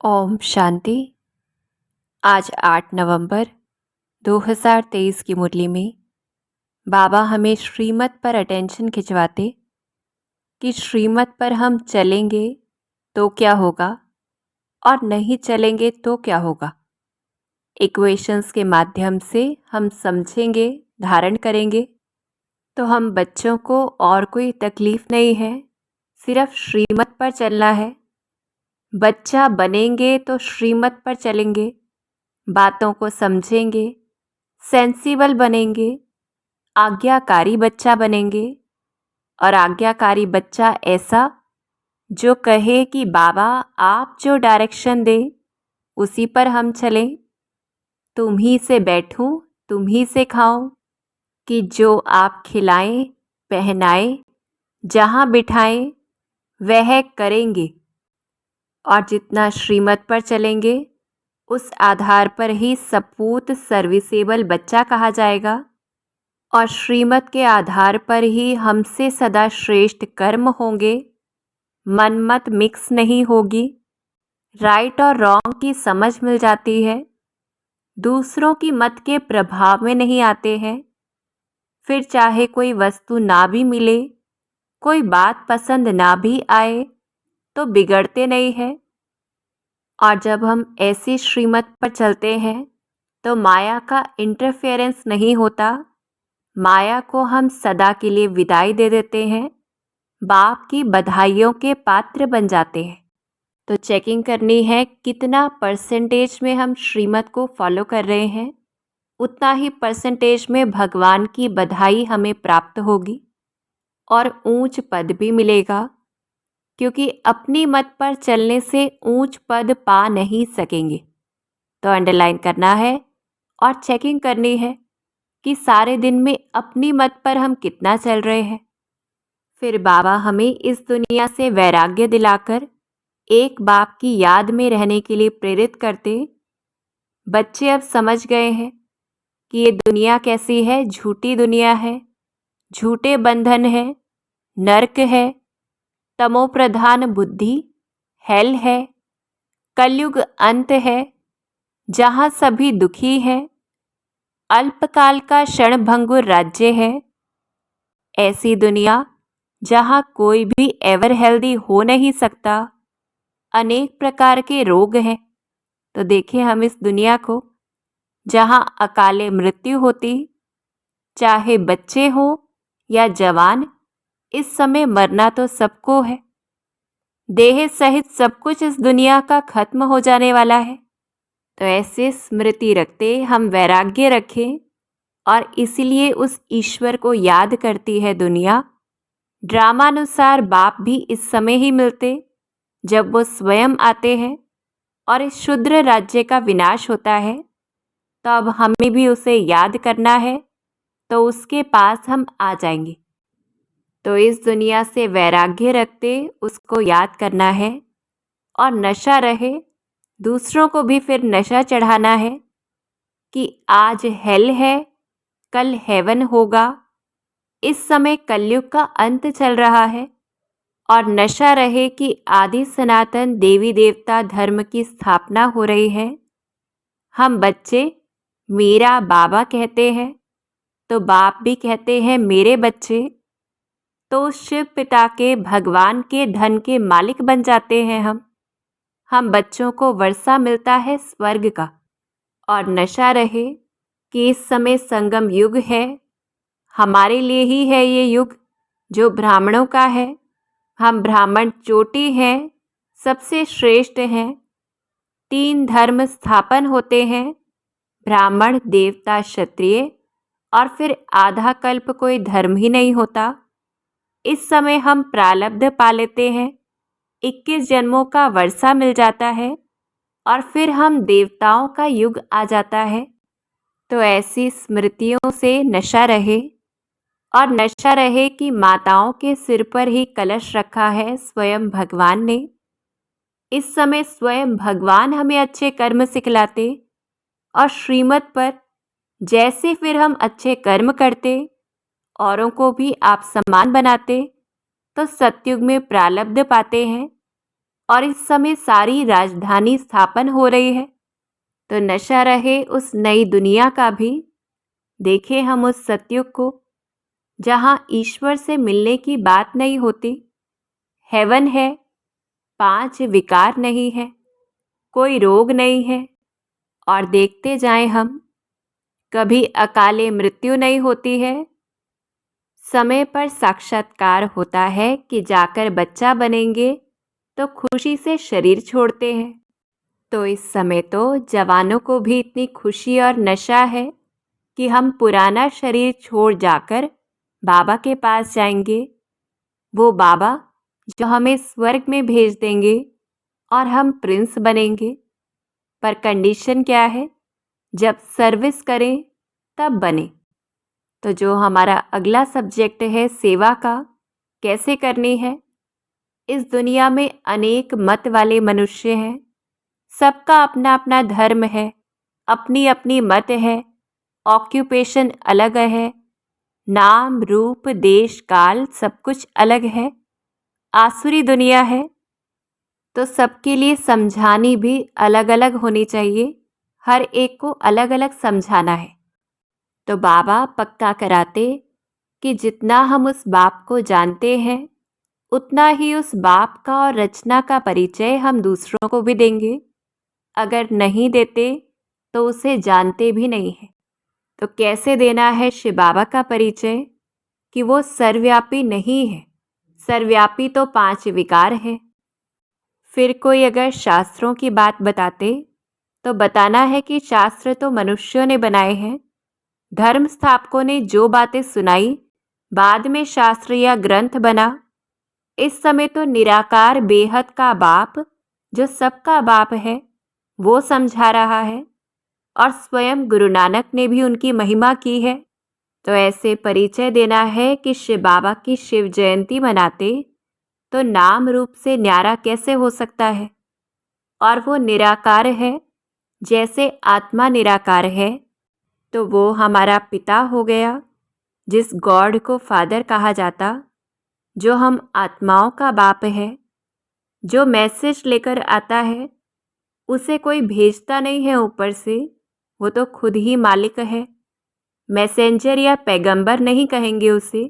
ओम शांति। आज 8 नवंबर 2023 की मुरली में बाबा हमें श्रीमत पर अटेंशन खिंचवाते कि श्रीमत पर हम चलेंगे तो क्या होगा और नहीं चलेंगे तो क्या होगा। इक्वेशंस के माध्यम से हम समझेंगे, धारण करेंगे तो हम बच्चों को और कोई तकलीफ नहीं है, सिर्फ श्रीमत पर चलना है। बच्चा बनेंगे तो श्रीमत पर चलेंगे, बातों को समझेंगे, सेंसिबल बनेंगे, आज्ञाकारी बच्चा बनेंगे। और आज्ञाकारी बच्चा ऐसा जो कहे कि बाबा आप जो डायरेक्शन दें उसी पर हम चलें। तुम ही से बैठूं, तुम ही से खाऊं, कि जो आप खिलाएं पहनाएं, जहां बिठाएं वह करेंगे। और जितना श्रीमत पर चलेंगे उस आधार पर ही सपूत सर्विसेबल बच्चा कहा जाएगा। और श्रीमत के आधार पर ही हमसे सदा श्रेष्ठ कर्म होंगे। मन मत मिक्स नहीं होगी, राइट और रॉन्ग की समझ मिल जाती है, दूसरों की मत के प्रभाव में नहीं आते हैं। फिर चाहे कोई वस्तु ना भी मिले, कोई बात पसंद ना भी आए तो बिगड़ते नहीं है। और जब हम ऐसी श्रीमत पर चलते हैं तो माया का इंटरफेरेंस नहीं होता। माया को हम सदा के लिए विदाई दे देते हैं, बाप की बधाइयों के पात्र बन जाते हैं। तो चेकिंग करनी है कितना परसेंटेज में हम श्रीमत को फॉलो कर रहे हैं, उतना ही परसेंटेज में भगवान की बधाई हमें प्राप्त होगी और ऊंच पद भी मिलेगा। क्योंकि अपनी मत पर चलने से ऊंच पद पा नहीं सकेंगे। तो अंडरलाइन करना है और चेकिंग करनी है कि सारे दिन में अपनी मत पर हम कितना चल रहे हैं। फिर बाबा हमें इस दुनिया से वैराग्य दिलाकर एक बाप की याद में रहने के लिए प्रेरित करते। बच्चे अब समझ गए हैं कि ये दुनिया कैसी है, झूठी दुनिया है, झूठे बंधन है, नरक है, तमो प्रधान बुद्धि, हेल है, कलयुग अंत है जहाँ सभी दुखी हैं, अल्पकाल का क्षणभंगुर राज्य है। ऐसी दुनिया जहाँ कोई भी एवर हेल्दी हो नहीं सकता, अनेक प्रकार के रोग हैं। तो देखें हम इस दुनिया को जहाँ अकाले मृत्यु होती, चाहे बच्चे हो या जवान, इस समय मरना तो सबको है। देह सहित सब कुछ इस दुनिया का खत्म हो जाने वाला है। तो ऐसे स्मृति रखते हम वैराग्य रखें और इसलिए उस ईश्वर को याद करती है दुनिया। ड्रामानुसार बाप भी इस समय ही मिलते जब वो स्वयं आते हैं और इस क्षुद्र राज्य का विनाश होता है। तो अब हमें भी उसे याद करना है, तो उसके पास हम आ जाएंगे। तो इस दुनिया से वैराग्य रखते उसको याद करना है और नशा रहे, दूसरों को भी फिर नशा चढ़ाना है कि आज हेल है, कल हेवन होगा। इस समय कलयुग का अंत चल रहा है और नशा रहे कि आदि सनातन देवी देवता धर्म की स्थापना हो रही है। हम बच्चे मेरा बाबा कहते हैं तो बाप भी कहते हैं मेरे बच्चे। तो शिव पिता के, भगवान के धन के मालिक बन जाते हैं हम बच्चों को वर्षा मिलता है स्वर्ग का। और नशा रहे कि इस समय संगम युग है, हमारे लिए ही है ये युग जो ब्राह्मणों का है। हम ब्राह्मण चोटी हैं, सबसे श्रेष्ठ हैं। 3 धर्म स्थापन होते हैं, ब्राह्मण, देवता, क्षत्रिय, और फिर आधा कल्प कोई धर्म ही नहीं होता। इस समय हम प्रारब्ध पा लेते हैं, 21 जन्मों का वर्षा मिल जाता है और फिर हम देवताओं का युग आ जाता है। तो ऐसी स्मृतियों से नशा रहे और नशा रहे कि माताओं के सिर पर ही कलश रखा है स्वयं भगवान ने। इस समय स्वयं भगवान हमें अच्छे कर्म सिखलाते और श्रीमत पर जैसे फिर हम अच्छे कर्म करते, औरों को भी आप समान बनाते, तो सतयुग में प्रारब्ध पाते हैं। और इस समय सारी राजधानी स्थापन हो रही है, तो नशा रहे उस नई दुनिया का भी। देखें हम उस सतयुग को जहां ईश्वर से मिलने की बात नहीं होती। हेवन है, 5 विकार नहीं है, कोई रोग नहीं है, और देखते जाएं हम, कभी अकाले मृत्यु नहीं होती है। समय पर साक्षात्कार होता है कि जाकर बच्चा बनेंगे तो खुशी से शरीर छोड़ते हैं। तो इस समय तो जवानों को भी इतनी खुशी और नशा है कि हम पुराना शरीर छोड़ जाकर बाबा के पास जाएंगे। वो बाबा जो हमें स्वर्ग में भेज देंगे और हम प्रिंस बनेंगे। पर कंडीशन क्या है? जब सर्विस करें तब बने। तो जो हमारा अगला सब्जेक्ट है सेवा का, कैसे करनी है। इस दुनिया में अनेक मत वाले मनुष्य हैं, सबका अपना अपना धर्म है, अपनी अपनी मत है, ऑक्यूपेशन अलग है, नाम रूप देश काल सब कुछ अलग है। आसुरी दुनिया है, तो सबके लिए समझानी भी अलग अलग होनी चाहिए। हर एक को अलग अलग समझाना है। तो बाबा पक्का कराते कि जितना हम उस बाप को जानते हैं उतना ही उस बाप का और रचना का परिचय हम दूसरों को भी देंगे। अगर नहीं देते तो उसे जानते भी नहीं हैं। तो कैसे देना है शिव बाबा का परिचय? कि वो सर्वव्यापी नहीं है। सर्वव्यापी तो 5 विकार है। फिर कोई अगर शास्त्रों की बात बताते तो बताना है कि शास्त्र तो मनुष्यों ने बनाए हैं। धर्म स्थापकों ने जो बातें सुनाई, बाद में शास्त्र या ग्रंथ बना। इस समय तो निराकार बेहद का बाप, जो सबका बाप है, वो समझा रहा है। और स्वयं गुरु नानक ने भी उनकी महिमा की है। तो ऐसे परिचय देना है कि शिव बाबा की शिव जयंती मनाते तो नाम रूप से न्यारा कैसे हो सकता है। और वो निराकार है, जैसे आत्मा निराकार है। तो वो हमारा पिता हो गया, जिस गॉड को फादर कहा जाता, जो हम आत्माओं का बाप है। जो मैसेज लेकर आता है उसे कोई भेजता नहीं है ऊपर से, वो तो खुद ही मालिक है। मैसेंजर या पैगंबर नहीं कहेंगे उसे।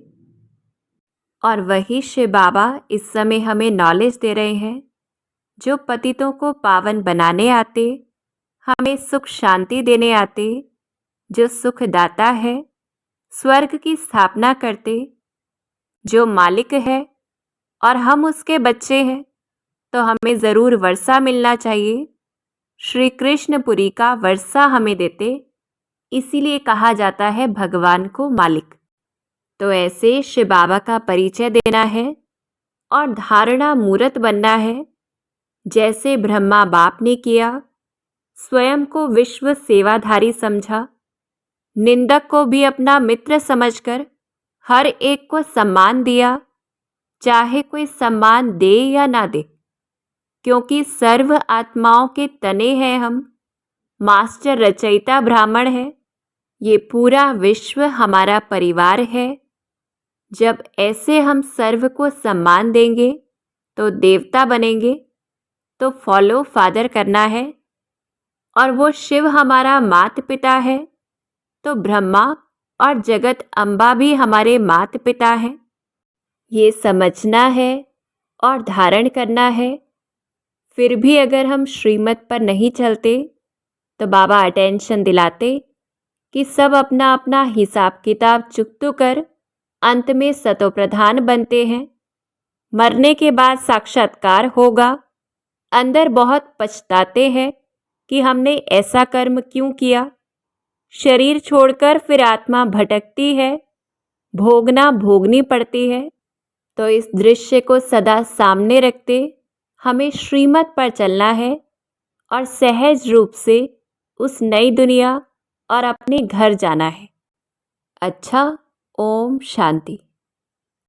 और वही शिव बाबा इस समय हमें नॉलेज दे रहे हैं, जो पतितों को पावन बनाने आते, हमें सुख शांति देने आते, जो सुखदाता है, स्वर्ग की स्थापना करते, जो मालिक है और हम उसके बच्चे हैं, तो हमें ज़रूर वर्षा मिलना चाहिए। श्री कृष्णपुरी का वर्षा हमें देते, इसीलिए कहा जाता है भगवान को मालिक। तो ऐसे शिव बाबा का परिचय देना है और धारणा मूर्त बनना है, जैसे ब्रह्मा बाप ने किया। स्वयं को विश्व सेवाधारी समझा, निंदक को भी अपना मित्र समझकर हर एक को सम्मान दिया, चाहे कोई सम्मान दे या ना दे, क्योंकि सर्व आत्माओं के तने हैं हम। मास्टर रचयिता ब्राह्मण है, ये पूरा विश्व हमारा परिवार है। जब ऐसे हम सर्व को सम्मान देंगे तो देवता बनेंगे। तो फॉलो फादर करना है। और वो शिव हमारा माता पिता है, तो ब्रह्मा और जगत अम्बा भी हमारे माता पिता हैं। ये समझना है और धारण करना है। फिर भी अगर हम श्रीमत पर नहीं चलते तो बाबा अटेंशन दिलाते कि सब अपना अपना हिसाब किताब चुकतू कर अंत में सतोप्रधान बनते हैं। मरने के बाद साक्षात्कार होगा। अंदर बहुत पछताते हैं कि हमने ऐसा कर्म क्यों किया। शरीर छोड़कर फिर आत्मा भटकती है, भोगना भोगनी पड़ती है। तो इस दृश्य को सदा सामने रखते हमें श्रीमत पर चलना है और सहज रूप से उस नई दुनिया और अपने घर जाना है। अच्छा, ओम शांति।